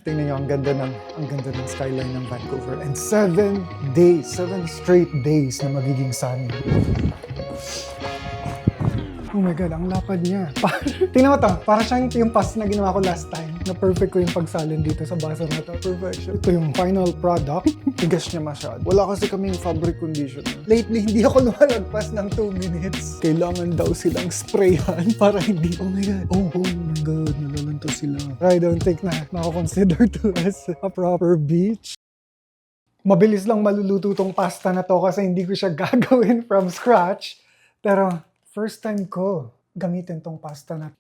Tingnan nyo, ang ganda ng skyline ng Vancouver. And 7 straight days na magiging sunny. Oh my God, ang lapad niya. Tingnan mo to, para siyang yung pass na ginawa ko last time. Na perfect ko yung pagsalin dito sa basa na to. Perfection. Ito yung final product. Tigas niya masyado. Wala kasi kaming fabric conditioner. Lately, hindi ako lumalagpas ng 2 minutes. Kailangan daw silang sprayan para hindi. Oh my God. Oh my God, nalalanta sila. I don't think na makakonsider to as a proper beach. Mabilis lang maluluto tong pasta na to kasi hindi ko siya gagawin from scratch. Pero first time ko gamitin tong pasta na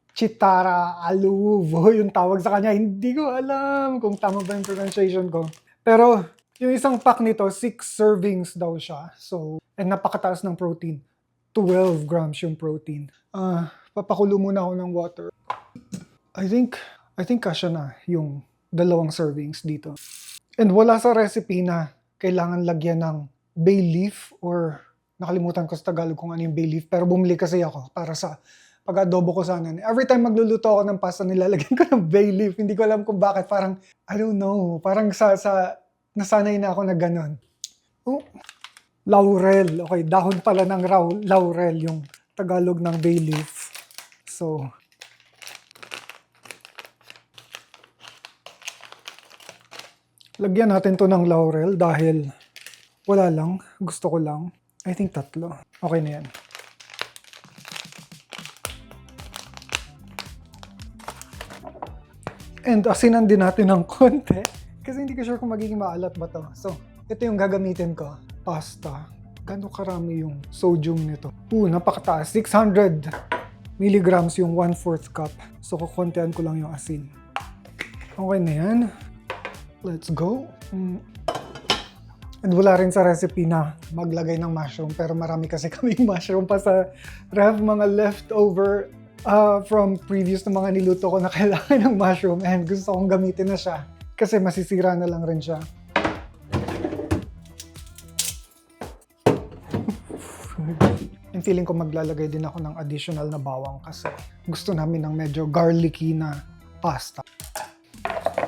Chitara Aluvo yung tawag sa kanya. Hindi ko alam kung tama ba yung pronunciation ko. Pero yung isang pack nito, 6 servings daw siya. So, and napakataas ng protein. 12 grams yung protein. Papakulo muna ako ng water. I think kasya na yung 2 servings dito. And wala sa recipe na kailangan lagyan ng bay leaf or nakalimutan ko sa Tagalog kung ano yung bay leaf. Pero bumili kasi ako para sa pag-adobo ko sana. Every time magluluto ako ng pasta, nilalagyan ko ng bay leaf. Hindi ko alam kung bakit. Parang, I don't know. Parang nasanay na ako na ganun. Oh, laurel. Okay, dahon pala ng laurel yung Tagalog ng bay leaf. So, lagyan natin to ng laurel dahil wala lang. Gusto ko lang. I think 3. Okay na yan. And asinan din natin ng konti. Kasi hindi ko sure kung magiging maalat ba to. So, ito yung gagamitin ko. Pasta. Gano'ng karami yung sodium nito? Napakataas. 600 milligrams yung 1/4 cup. So, kukontihan ko lang yung asin. Okay na yan. Let's go. And wala rin sa recipe na maglagay ng mushroom. Pero marami kasi kaming mushroom pa sa ref. Mga leftover from previous na mga niluto ko na kailangan ng mushroom. And gusto kong gamitin na siya. Kasi masisira na lang rin siya. And feeling ko maglalagay din ako ng additional na bawang kasi gusto namin ng medyo garlicky na pasta.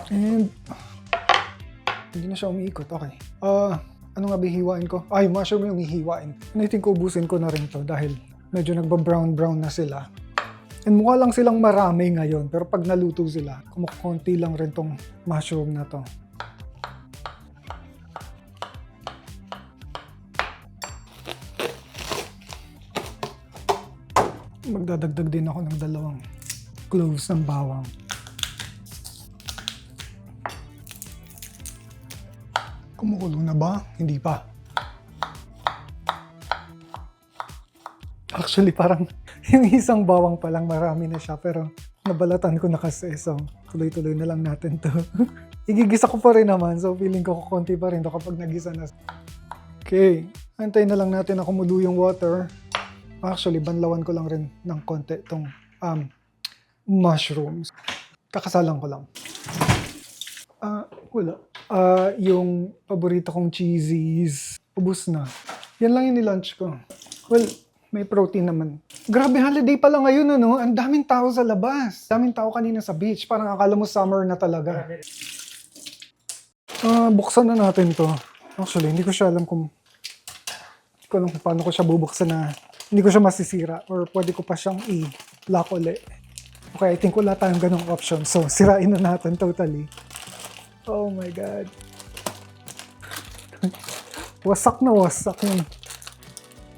And hindi na siya umiikot. Okay. Ano nga bihiwain ko? Ay, mushroom yung hihiwain. And I think ubusin ko na rin to dahil medyo nagba-brown na sila. And mukha lang silang marami ngayon. Pero pag naluto sila, kumukunti lang rin tong mushroom na to. Magdadagdag din ako ng 2 cloves ng bawang. Kumukulo na ba? Hindi pa. Actually, parang yung isang bawang pa lang marami na siya. Pero nabalatan ko na kasi. So, tuloy-tuloy na lang natin to. Igigisa ko pa rin naman. So, feeling ko kukunti pa rin to kapag nagisa na. Okay. Antayin na lang natin na kumulo yung water. Actually, banlawan ko lang rin ng konti itong mushrooms. Kakasalang ko lang. Wala. Yung paborito kong cheesies, ubus na. Yan lang yung nilunch ko. Well, may protein naman. Grabe, holiday pala ngayon, ano? Ang daming tao sa labas. Daming tao kanina sa beach. Parang akala mo summer na talaga. Buksan na natin to. Actually, hindi ko siya alam kung paano ko siya bubuksan na hindi ko siya masisira or pwede ko pa siyang i-lock ulit. Okay, I think wala tayong ganong option. So, sirain na natin totally. Oh my God. Wasak na wasak yun.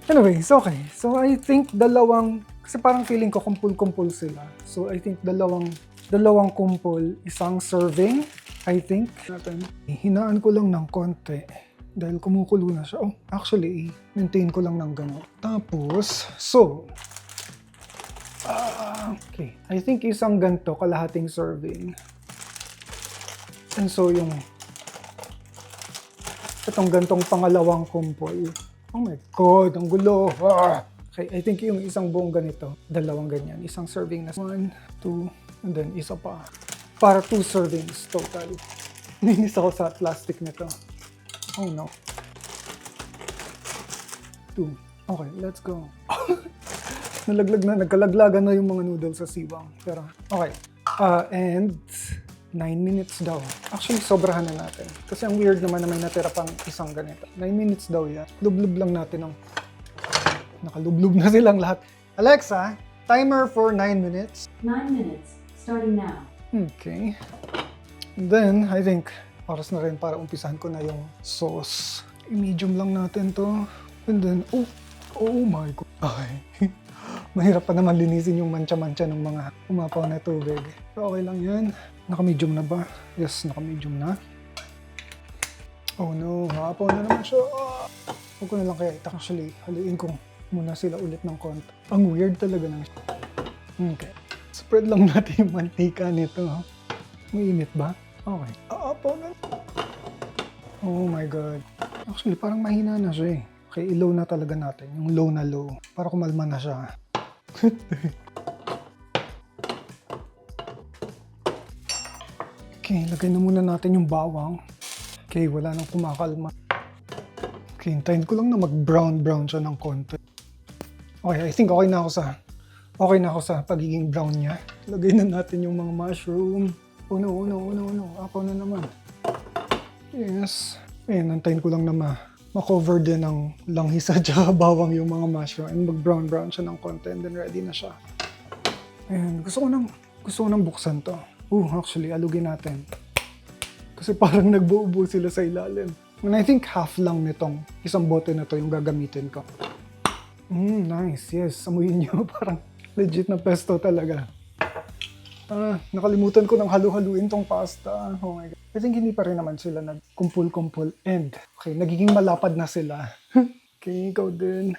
Anyway, it's okay. So, I think kasi parang feeling ko kumpul-kumpul sila. So, I think dalawang kumpul, isang serving, I think. Hinaan ko lang ng konti dahil kumukulo na siya. Oh, actually, maintain ko lang ng gano'n. Tapos, okay. I think isang ganito, kalahating serving. And so, itong gantong pangalawang kumpol. Oh my God, ang gulo. Okay, I think yung isang buong ganito, 2 ganyan. Isang serving na 1, 2, and then isa pa. Para 2 servings total. Ninis ako sa plastic nito. Oh no. 2. Okay, let's go. Nagkalaglagan na yung mga noodles sa siwang. Pero, okay. And 9 minutes daw. Actually, sobrahan na natin. Kasi ang weird naman na may natira pang isang ganito. 9 minutes daw yan. Lublub lang natin ng... Nakalublub na silang lahat. Alexa, timer for 9 minutes. 9 minutes, starting now. Okay. And then, I think, oras na rin para umpisahan ko na yung sauce. I-medium lang natin to. And then, oh my God. Ay, mahirap pa naman linisin yung mancha-mancha ng mga umapaw na tubig. Pero okay lang yan. Naka-medium na ba? Yes, naka-medium na. Oh no, maapaw na naman siya. Huwag ko na lang kaya actually, haluin ko muna sila ulit ng konti. Ang weird talaga na siya. Okay. Spread lang natin yung mantika nito. Mainit ba? Okay. Aapaw na. Oh my God. Actually, parang mahina na siya eh. Okay, i-low na talaga natin. Yung low na low. Para kumalma na siya. Okay, lagay na muna natin yung bawang. Okay, wala nang kumakalma. Okay, hintayin ko lang na mag-brown siya ng konti. Okay, I think okay na ako sa pagiging brown niya. Lagay na natin yung mga mushroom. Oh no. Ako na naman. Yes. Ayan, nantayin ko lang na ma-cover din ng langhis at bawang yung mga mushroom and mag-brown siya ng konti and then ready na siya. Ayan, gusto ko nang buksan to. Actually, alugin natin. Kasi parang nagbuubo sila sa ilalim. And I think half lang nitong isang bote na to yung gagamitin ko. Nice. Yes, amuyin nyo. Parang legit na pesto talaga. Nakalimutan ko ng halu-haluin tong pasta. Oh my God. I think hindi pa rin naman sila nagkumpul-kumpul. And, okay, nagiging malapad na sila. Okay, ikaw din.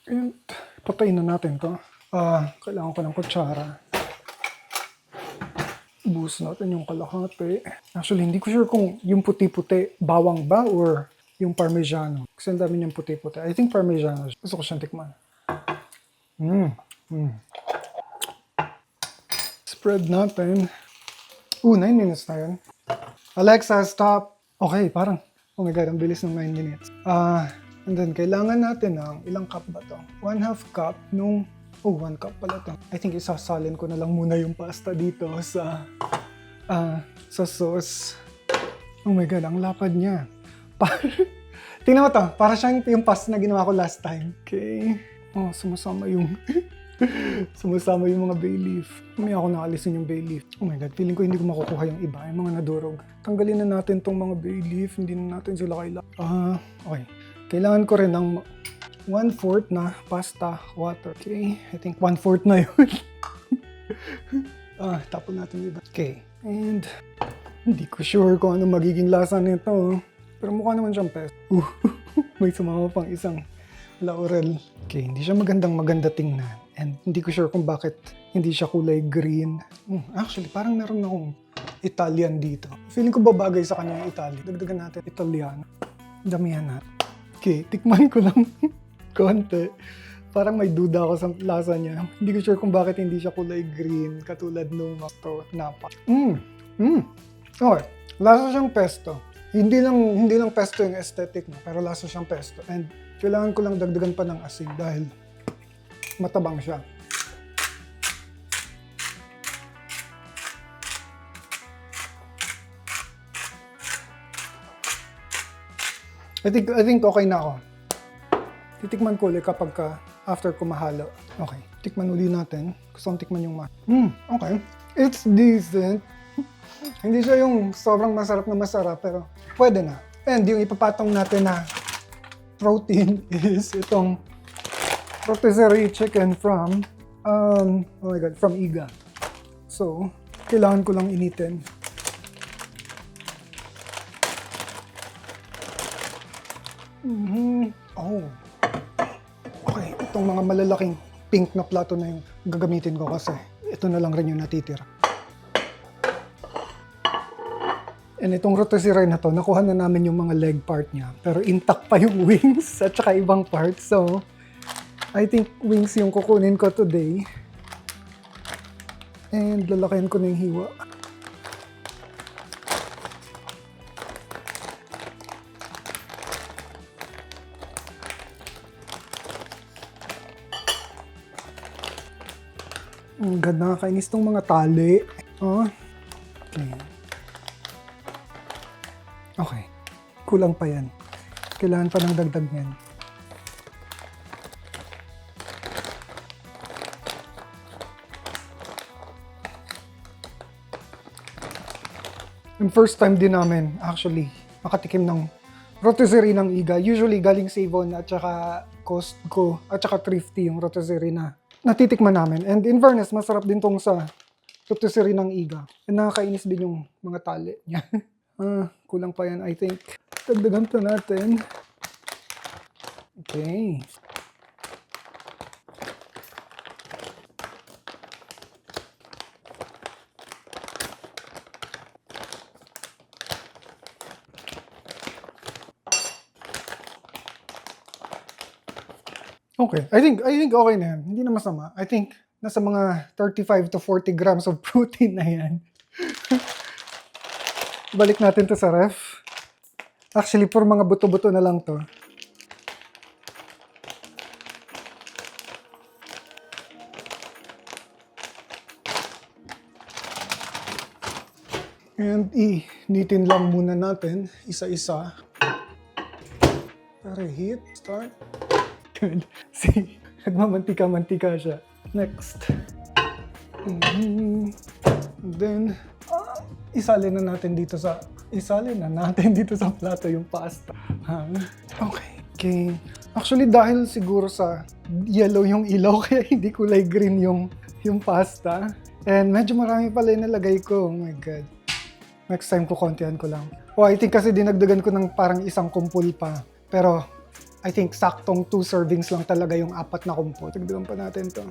And, patayin na natin to. Kailangan ko ng kutsara. Buhos natin yung kalahati. Actually, hindi ko sure kung yung puti-puti, bawang ba or yung parmigiano. Kasi ang dami niyang puti-puti. I think parmigiano. Gusto ko siyang tikman. Spread natin. 9 minutes na yun. Alexa, stop! Okay, parang, oh my God, ang bilis ng 9 minutes. And then, kailangan natin ng ilang cup ba to? 1/2 cup nung 1 cup pala to. I think isasalin ko na lang muna yung pasta dito sa sauce. Oh my God, ang lapad niya. Tingnan mo to, para siyang yung pasta na ginawa ko last time. Okay. Sumasama yung mga bay leaf. May ako nakalisin yung bay leaf. Oh my God, feeling ko hindi ko makukuha yung iba, yung mga nadurog. Tanggalin na natin tong mga bay leaf, hindi na natin sila kailangan. Okay. Kailangan ko rin ng 1/4 na pasta water. Okay, I think 1/4 na yun. Tapon natin yung iba. Okay, and hindi ko sure kung ano magiging lasa nito. Pero mukha naman siyang pesto. May sumama pang isang laurel. Okay, hindi siya maganda tingnan. And hindi ko sure kung bakit hindi siya kulay green. Actually, parang meron akong Italian dito. Feeling ko babagay sa kanya yung Italian. Dagdagan natin Italiano. Damihan natin. Okay, tikman ko lang konti. Parang may duda ako sa lasa niya. Hindi ko sure kung bakit hindi siya kulay green katulad nung napa. Okay, lasa siyang pesto. Hindi lang pesto yung aesthetic mo, pero lasa siyang pesto. And kailangan ko lang dagdagan pa ng asin dahil matabang siya. I think okay na ako. Titikman ko ulit kapag after ko mahalo. Okay, tikman ulit natin. Gusto kong tikman yung okay. It's decent. Hindi siya yung sobrang masarap, pero pwede na. And yung ipapatong natin na protein is itong rotisserie chicken from from Iga. So, kailangan ko lang initin. Okay, itong mga malalaking pink na plato na yung gagamitin ko kasi ito na lang rin yung natitira. And itong rotisserie na to, nakuha na namin yung mga leg part niya. Pero intact pa yung wings at saka ibang parts. So, I think wings yung kukunin ko today. And lalakayan ko na yung hiwa. Ang ganda, nakakainis tong mga tali. Okay. Okay. Kulang pa yan. Kailangan pa ng dagdag niyan. Yung first time din namin, actually, makatikim ng rotisserie ng Iga. Usually, galing Savon at saka Costco at saka Thrifty yung rotisserie na natitikman namin. And in fairness, masarap din tong sa rotisserie ng Iga. And nakakainis din yung mga tali niya. Kulang pa yan, I think. Dagdagan pa natin. Okay. Okay. I think okay na yan. Hindi na masama. I think nasa mga 35 to 40 grams of protein na yan. Balik natin to sa ref. Actually, puro mga buto-buto na lang to. And initin lang muna natin, isa-isa. Para heat, start. Good. See, nagmamantika-mantika siya. Next. And then, isalin na natin dito sa plato yung pasta. Okay. Actually, dahil siguro sa yellow yung ilaw, kaya hindi kulay green yung pasta. And medyo marami pala yung nalagay ko. Oh my God. Next time ko kontihan ko lang. I think kasi dinagdagan ko ng parang isang kumpul pa. Pero, I think saktong 2 servings lang talaga yung 4 na kumpul. Dagdagan pa natin to.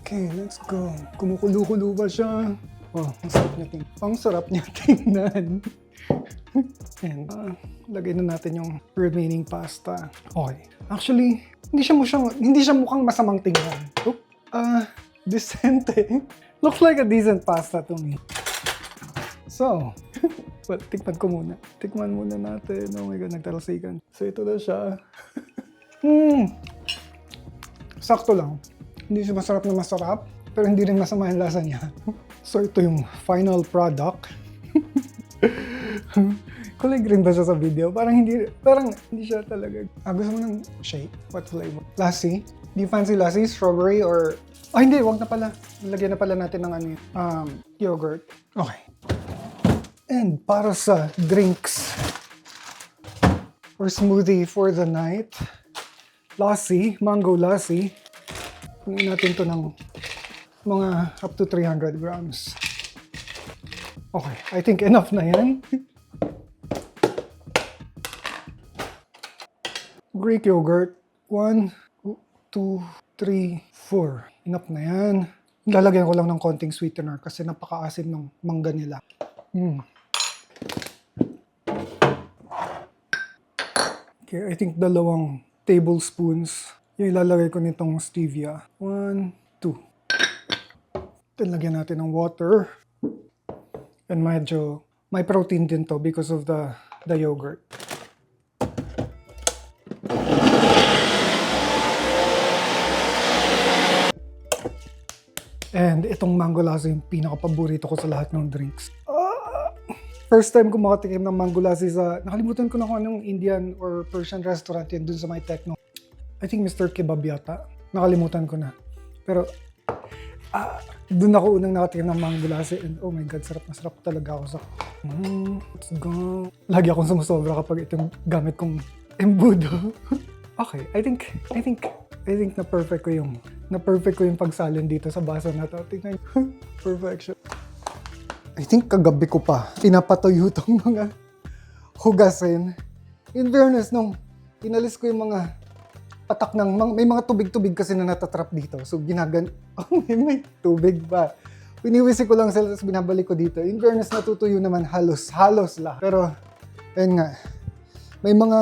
Okay, let's go. Kumukulo-kulo ba siya? Ang sarap niya tingnan. And lagay na natin yung remaining pasta. Okay. Actually, hindi siya mukhang masamang tingnan. Decente. Looks like a decent pasta to me. So, well, tikman muna natin. Oh my God, nagtalasikan. So, ito na siya. Sakto lang. Hindi siya masarap na masarap, pero hindi rin masama yung lasa niya. So, ito yung final product. Kulay green ba siya sa video? Parang hindi siya talaga. Gusto mo ng shake? What flavor? Lassi? Do you fancy lassi? Strawberry or... hindi, wag na pala. Lagyan na pala natin ng yogurt. Okay. And para sa drinks or smoothie for the night, lassi, mango lassi. Kunin natin to ng mga up to 300 grams. Okay, I think enough na yan. Greek yogurt. 1, 2, 3, 4. Enough na yan. Lalagyan ko lang ng konting sweetener kasi napaka-asim ng mangga nila. Okay, I think 2 tablespoons yung ilalagay ko nitong stevia. 1, 2. Then lagyan natin ng water. And medyo may protein din to because of the yogurt. And itong mango lassi yung pinaka-paborito ko sa lahat ng drinks. First time ko makatikim ng mango lassi sa... Nakalimutan ko na kung anong Indian or Persian restaurant yan dun sa may Techno. I think Mr. Kebab yata. Nakalimutan ko na. Pero dun ako unang nakatikim ng mango lassi. And oh my God, sarap na sarap talaga ako sa... Let's go. Lagi akong sumusobra kapag itong gamit kong embudo. Okay, I think na perfect ko yung pagsalin dito sa baso na to. Tingnan nyo. Perfection. I think kagabi ko pa pinapatuyo tong mga hugasin. In fairness, nung inalis ko yung mga patak ng... May mga tubig-tubig kasi na natatrap dito. So, may tubig pa. Piniwisi ko lang sila, tapos binabalik ko dito. In fairness, natutuyo naman halos lang. Pero, ayun nga. May mga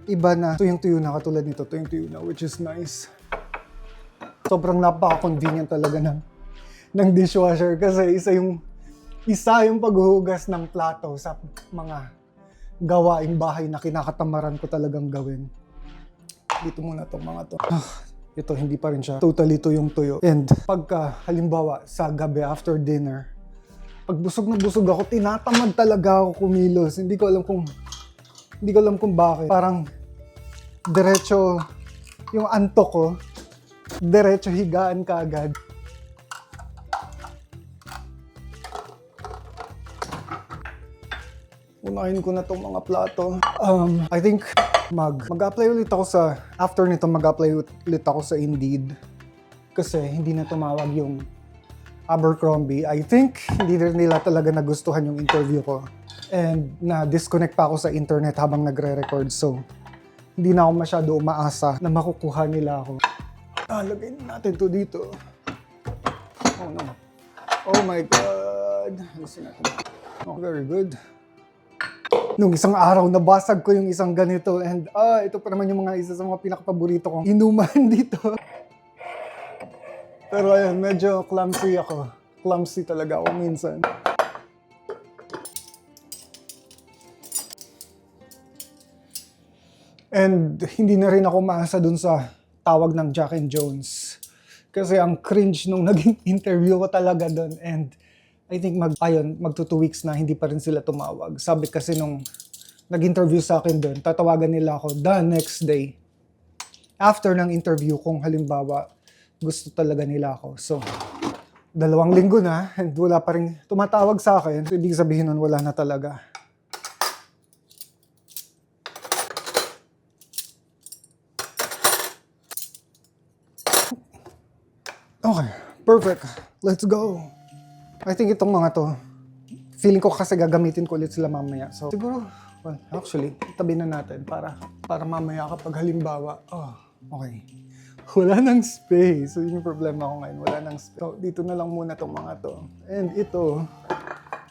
iba na tuyong-tuyo na katulad nito. Tuyong-tuyo na, which is nice. Sobrang napaka-convenient talaga ng dishwasher kasi isa yung paghuhugas ng plato sa mga gawaing bahay na kinakatamaran ko talagang gawin. Dito muna itong mga to. ito hindi pa rin siya totally tuyong-tuyo. And pagka halimbawa sa gabi after dinner, pag busog na busog ako, tinatamad talaga ako kumilos. Hindi ko alam kung bakit. Parang diretso yung antok ko, diretso higaan kaagad. Unahin ko na tong mga plato. I think mag-apply ulit ako after nito mag-apply ulit ako sa Indeed. Kasi hindi na tumawag yung Abercrombie. I think hindi rin nila talaga nagustuhan yung interview ko. And na-disconnect pa ako sa internet habang nagre-record. So, hindi na ako masyado umaasa na makukuha nila ako. Lagay natin to dito. Oh no. Oh my God. Listen natin. Oh, very good. Nung isang araw, nabasag ko yung isang ganito. And ito pa naman yung isa sa mga pinakapaborito kong inuman dito. Pero ayun, medyo clumsy ako. Clumsy talaga ako minsan. And hindi na rin ako maasa dun sa tawag ng Jack and Jones. Kasi ang cringe nung naging interview ko talaga dun. And I think magto 2 weeks na hindi pa rin sila tumawag. Sabi kasi nung nag-interview sa akin dun, tatawagan nila ako the next day. After ng interview, kung halimbawa gusto talaga nila ako. So, 2 linggo na and wala pa rin tumatawag sa akin. So, ibig sabihin nun, wala na talaga. Okay, perfect. Let's go. I think itong mga to, feeling ko kasi gagamitin ko ulit sila mamaya. So, siguro, well, actually, itabi na natin para mamaya kapag halimbawa, okay. Wala nang space. So, yun yung problema ko ngayon. Wala nang space. So, dito na lang muna itong mga to. And ito,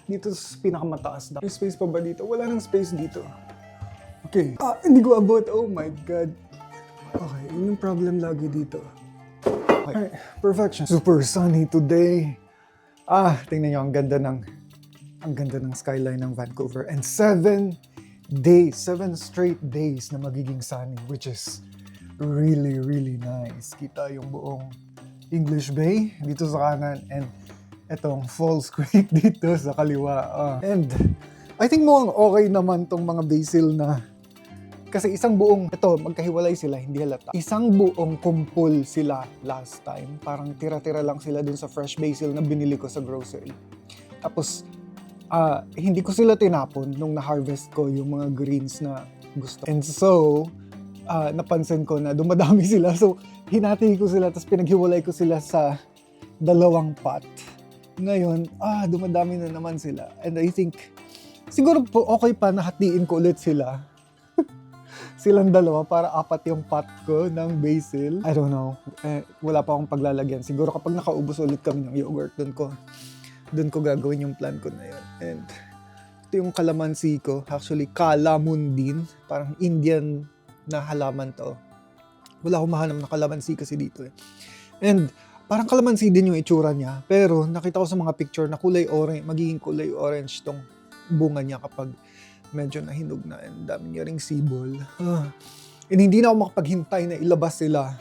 dito sa pinakamataas na. May space pa ba dito? Wala nang space dito. Okay. Hindi ko abot. Oh my God. Okay, yun yung problem lagi dito. Okay, perfection. Super sunny today. Tingnan nyo, ang ganda ng skyline ng Vancouver. And 7 straight days na magiging sunny, which is really, really nice. Kita yung buong English Bay dito sa kanan and etong Falls Creek dito sa kaliwa. And I think mukhang okay naman tong mga basil na kasi isang buong, magkahiwalay sila, hindi halata. Isang buong kumpul sila last time. Parang tira-tira lang sila dun sa fresh basil na binili ko sa grocery. Tapos, hindi ko sila tinapon nung na-harvest ko yung mga greens na gusto. And so, napansin ko na dumadami sila. So, hinati ko sila, tapos pinaghiwalay ko sila sa 2 pot. Ngayon, dumadami na naman sila. And I think, siguro po okay pa na hatiin ko ulit sila. Silang 2 para 4 yung pot ko ng basil. I don't know. Wala pa akong paglalagyan. Siguro kapag nakaubos ulit kami ng yogurt, doon ko gagawin yung plan ko na yun. And ito yung kalamansi ko. Actually, kalamundin. Parang Indian na halaman to. Wala akong mahanap na kalamansi kasi dito eh. And parang kalamansi din yung itsura niya. Pero nakita ko sa mga picture na magiging kulay orange tong bunga niya kapag medyo nahinog na and dami niya ring sibol. And hindi na ako makapaghintay na ilabas sila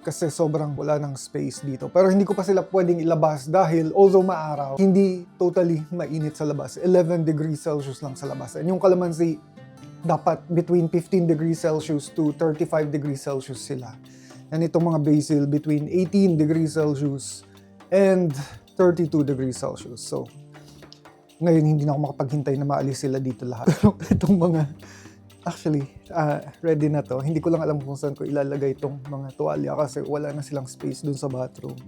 kasi sobrang wala ng space dito. Pero hindi ko pa sila pwedeng ilabas dahil although maaraw, hindi totally mainit sa labas. 11 degrees Celsius lang sa labas. And yung kalamansi, dapat between 15 degrees Celsius to 35 degrees Celsius sila. And itong mga basil, between 18 degrees Celsius and 32 degrees Celsius. So, ngayon, hindi na ako makapaghintay na maalis sila dito lahat. Pero itong mga, actually, ready na to. Hindi ko lang alam kung saan ko ilalagay itong mga tuwalya kasi wala na silang space dun sa bathroom.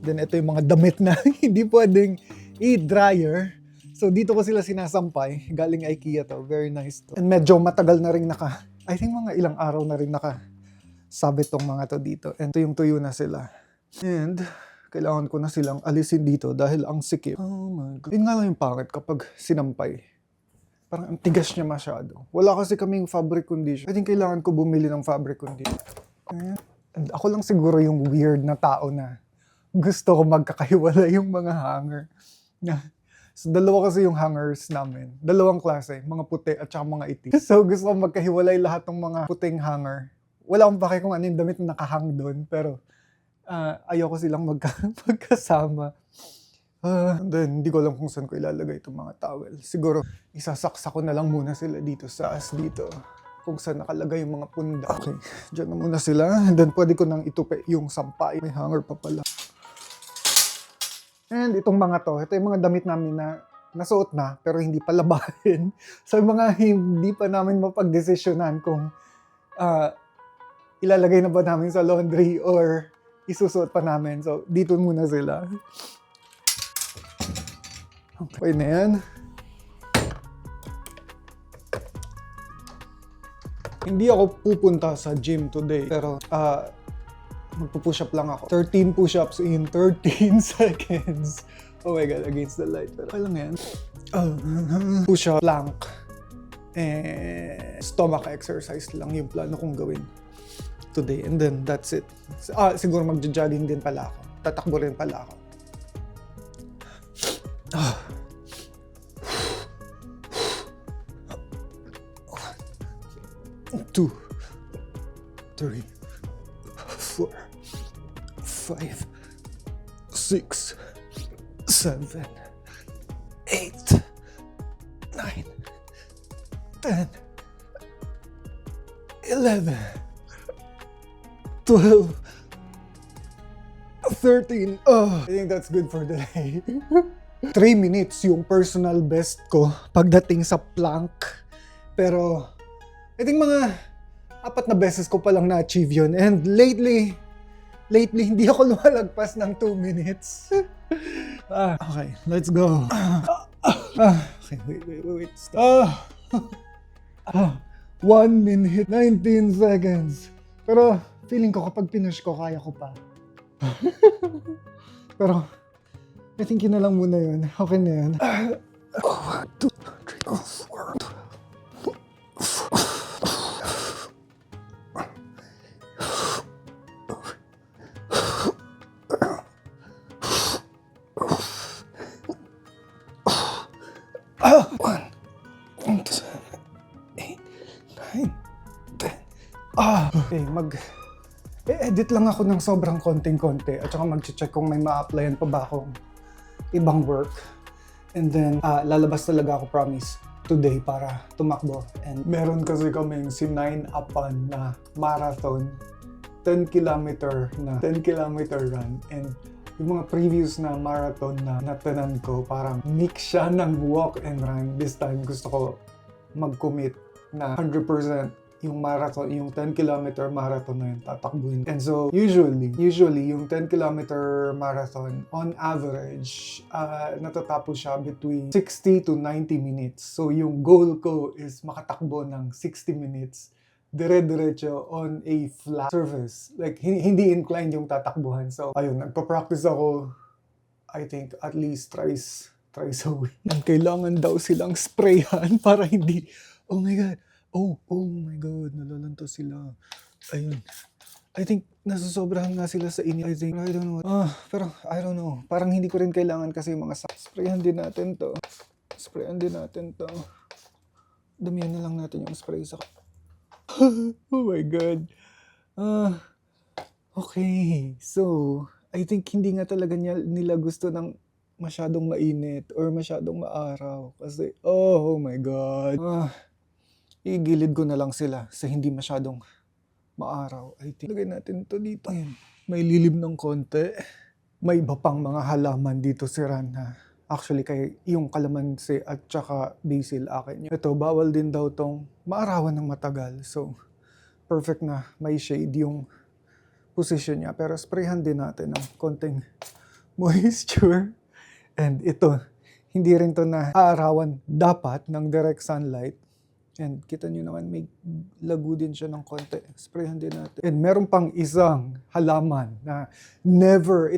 Then, ito yung mga damit na hindi pwedeng i-dryer. So, dito ko sila sinasampay. Galing IKEA to. Very nice to. And medyo matagal na rin I think mga ilang araw na rin sabit tong mga to dito. And tuyong-tuyo na sila. And kailangan ko na silang alisin dito dahil ang sikip. Oh my God. Yun nga lang yung pangit kapag sinampay. Parang ang tigas niya masyado. Wala kasi kaming fabric conditioner. I think kailangan ko bumili ng fabric conditioner. And ako lang siguro yung weird na tao na gusto ko magkakahiwalay yung mga hanger. So, 2 kasi yung hangers namin. 2 klase. Mga puti at saka mga itim. So, gusto ko magkahiwalay lahat ng mga puting hanger. wala akong pake kung ano yung damit na nakahang doon, pero ayoko silang magkasama. And then, hindi ko alam kung saan ko ilalagay itong mga towel. Siguro, isasaksa ko na lang muna sila dito sa dito. Kung saan nakalagay yung mga punda. Okay, dyan na muna sila. And then, pwede ko nang itupi yung sampay. May hanger pa pala. And itong mga to, ito yung mga damit namin na nasuot na, pero hindi pa labahin. So, yung mga hindi pa namin mapagdesisyonan kung ilalagay na ba namin sa laundry or isusuot pa namin. So, dito muna sila. Okay na yan. Hindi ako pupunta sa gym today, pero magpo-push up lang ako. 13 push-ups in 13 seconds. Oh my God, against the light. Pero alam yan. Push-up, plank, stomach exercise lang yung plano kong gawin today. And then, that's it. Siguro magja-jogging din pala ako. Tatakbo rin pala ako. 2, 3, 4, 5, 6, 7, 8, 9, 10, 11, 12, 13. I think that's good for the day. 3 minutes yung personal best ko pagdating sa plank. Pero I think mga 4 na beses ko palang na-achieve yun. And lately, hindi ako lumalagpas ng 2 minutes. Okay, let's go. Okay, wait. Stop. 1 minute, 19 seconds. Pero feeling ko kapag pinush ko, kaya ko pa. Pero I think yun na lang muna yun. Okay na yun. 1, 2, 3, 4, Okay, edit lang ako ng sobrang konting-konti at saka mag-check kung may ma-applyan pa ba akong ibang work. And then, lalabas talaga ako, promise, today para tumakbo. And meron kasi kaming sinign-upan na marathon, 10 kilometer run. And yung mga previous na marathon na natanan ko, parang mix siya ng walk and run. This time, gusto ko mag-commit na 100% yung marathon, yung 10 kilometer marathon na yun, tatakbuhin. And so, usually, yung 10 kilometer marathon, on average, natatapos siya between 60 to 90 minutes. So, yung goal ko is makatakbo ng 60 minutes, dire-diretso on a flat surface. Like, hindi inclined yung tatakbuhan. So, ayun, nagpa-practice ako, I think, at least thrice a week. And kailangan daw silang sprayhan para hindi, oh my God, oh my God, nalalanta sila. Ayun. I think nasusobrahan nga sila sa init. I think, I don't know. Pero I don't know. Parang hindi ko rin kailangan kasi yung mga sprayan din natin to. Damihan na lang natin yung spray sa... Oh my God. Okay. So, I think hindi nga talaga nila gusto ng masyadong mainit or masyadong maaraw. Kasi, oh my God. Igilid ko na lang sila sa hindi masyadong maaraw. I think, lagay natin to dito. Ayan. May lilim ng konti. May iba pang mga halaman dito si Ran na actually kay yung kalamansi at saka basil akin. Ito, bawal din daw tong maarawan ng matagal. So, perfect na may shade yung position niya. Pero sprayhan din natin ng konting moisture. And ito, hindi rin to na aarawan dapat ng direct sunlight. And kita nyo naman, may lagu din siya ng konti. Sprayhan din natin. And meron pang isang halaman na never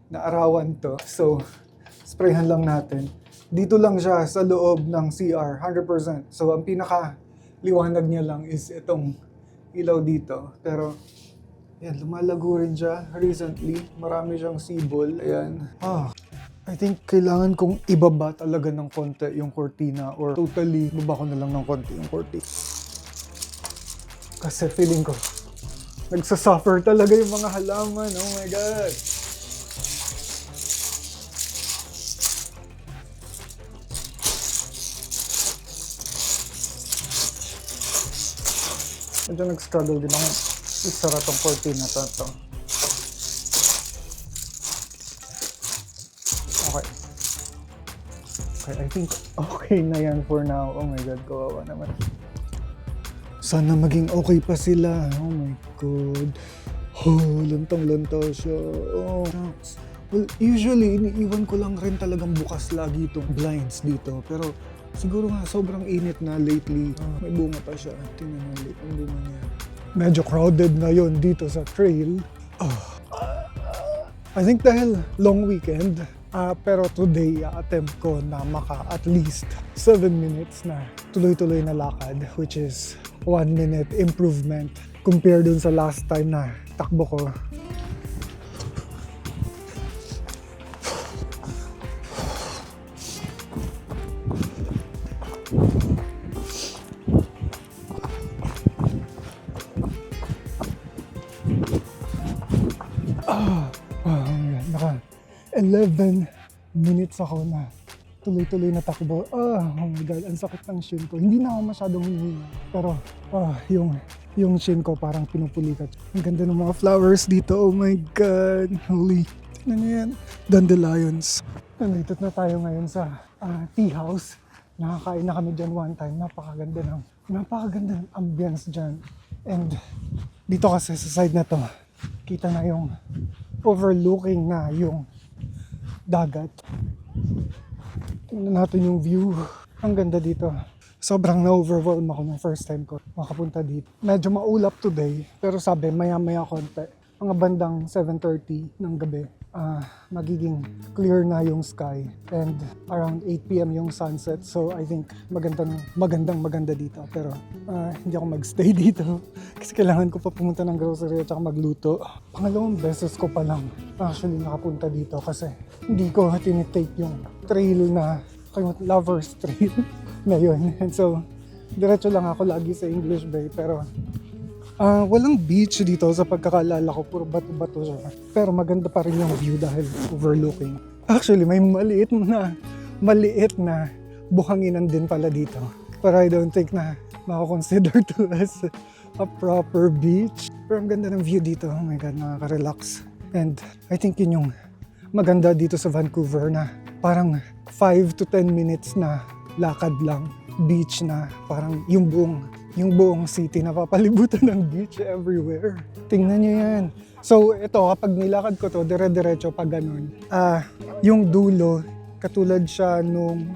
naarawan to. So, sprayhan lang natin. Dito lang siya sa loob ng CR, 100%. So, ang pinaka-liwanag niya lang is itong ilaw dito. Pero, yan, lumalago rin siya recently. Marami siyang sibol. Ayan. I think kailangan kong ibaba talaga ng konti yung cortina or totally baba ko na lang ng konti yung cortina. Kasi feeling ko, nagsasuffer talaga yung mga halaman. Oh my God. Medyo nag-struggle din ako. Isara tong 14 na to. Okay. Okay, I think okay na yan for now. Oh my God, kawawa naman. Sana maging okay pa sila. Oh my God. Oh, lantang-lanta siya. Oh. Well, usually, iniiwan ko lang rin talagang bukas lagi itong blinds dito. Pero siguro nga, sobrang init na lately. May bunga pa siya. Tingnan mo ulit ang bunga niya. Medyo crowded ngayon dito sa trail. I think dahil long weekend, pero today, attempt ko na maka at least 7 minutes na tuloy-tuloy na lakad, which is 1 minute improvement compared dun sa last time na takbo ko. Naka 11 minutes ako na tuloy-tuloy na takbo. Oh my God, ang sakit ng shin ko. Hindi na ako masyadong hinihinga. Pero yung shin ko parang pinupulikat. Ang ganda ng mga flowers dito. Oh my God. Holy. Tignan niyo yan. Dandelions. Nandito na tayo ngayon sa tea house. Nakakain na kami dyan one time. Napakaganda ng ambience dyan. And dito kasi sa side na to, kita na yung overlooking na yung dagat. Tingnan natin yung view. Ang ganda dito. Sobrang na-overwhelm ako nung first time ko makapunta dito. Medyo maulap today, pero sabi maya-maya konti. Mga bandang 7:30 ng gabi, magiging clear na yung sky. And around 8 p.m. yung sunset. So I think magandang dito. Pero hindi ako magstay dito. Kasi kailangan ko pa pumunta ng grocery at saka magluto. Pangalawang beses ko pa lang actually nakapunta dito kasi hindi ko tinitake yung trail na Lovers Trail ngayon. And so, diretso lang ako lagi sa English Bay. Pero walang beach dito sa pagkakalala ko. Puro bato-bato siya. Pero maganda pa rin yung view dahil overlooking. Actually, may maliit na buhanginan din pala dito. But I don't think na mako-consider to as a proper beach. Pero ang ganda ng view dito. Oh my God, nakaka-relax. And I think yun yung maganda dito sa Vancouver na parang 5 to 10 minutes na lakad lang. Beach na parang yung buong city na papalibutan ng beach everywhere. Tingnan nyo yan. So ito, kapag nilakad ko to, dire-diretso pag ganun. Yung dulo, katulad siya nung,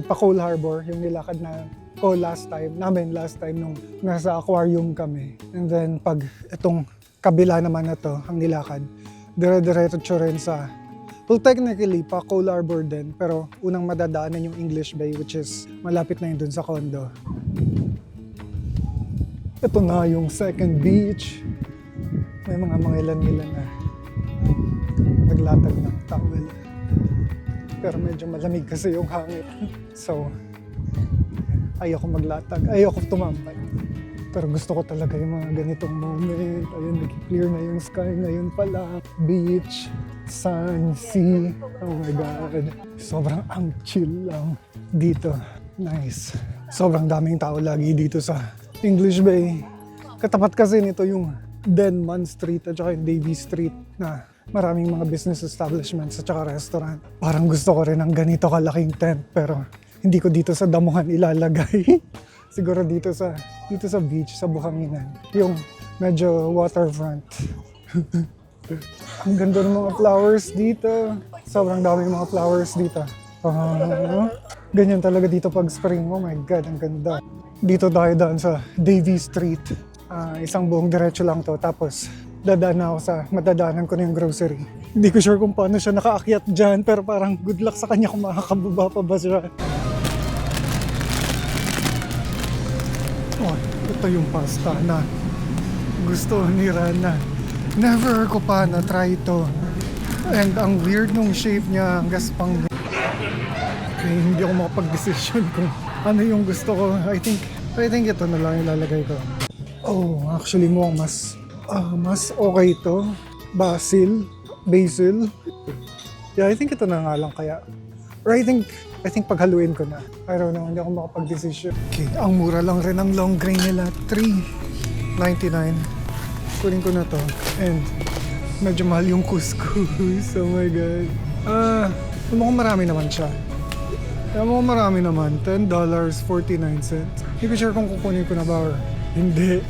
pa Cole Harbor, yung nilakad na ko last time nung nasa aquarium kami. And then pag itong kabila naman na to, ang nilakad, dire-diretso rin sa, well, technically, pa Cole Harbor din, pero unang madadaanan yung English Bay, which is malapit na yun dun sa condo. Ito na yung second beach. May mga ilan na naglatag ng towel. Pero medyo malamig kasi yung hangin. So, ayoko maglatag, ayoko tumambay. Pero gusto ko talaga yung mga ganitong moment. Ayun, nag-clear na yung sky ngayon pala. Beach, sun, sea. Oh my God. Sobrang ang chill lang dito. Nice. Sobrang daming tao lagi dito sa English Bay. Katapat kasi nito yung Denman Street at saka yung Davie Street na maraming mga business establishments at saka restaurant. Parang gusto ko rin ng ganito kalaking tent pero hindi ko dito sa damuhan ilalagay. Siguro dito sa beach, sa buhanginan. Yung medyo waterfront. Ang ganda ng mga flowers dito. Sobrang daming mga flowers dito. Ganyan talaga dito pag spring. Oh my God, ang ganda. Dito tayo daan sa Davie Street. Isang buong diretso lang to. Tapos madadaanan ko na yung grocery. Hindi ko sure kung paano siya nakaakyat dyan. Pero parang good luck sa kanya kung makakababa pa ba siya. Oh, ito yung pasta na gusto ni Rana. Never ko pa na-try ito. And ang weird nung shape niya, ang gaspang. Okay, hindi ako makapag-decision kung ano yung gusto ko. I think ito na lang ilalagay ko. Oh, actually mukhang mas okay to. Basil. Yeah, I think ito na nga lang kaya. Or I think paghaluin ko na. I don't know, hindi ako makapag-decision. Okay, ang mura lang rin ang long grain nila. $3.99. Kunin ko na to. And medyo mahal yung couscous. Oh my God. Mukhang marami naman siya. Mukhang marami naman. $10.49. Hindi ko sure kung kukunin ko na ba or hindi.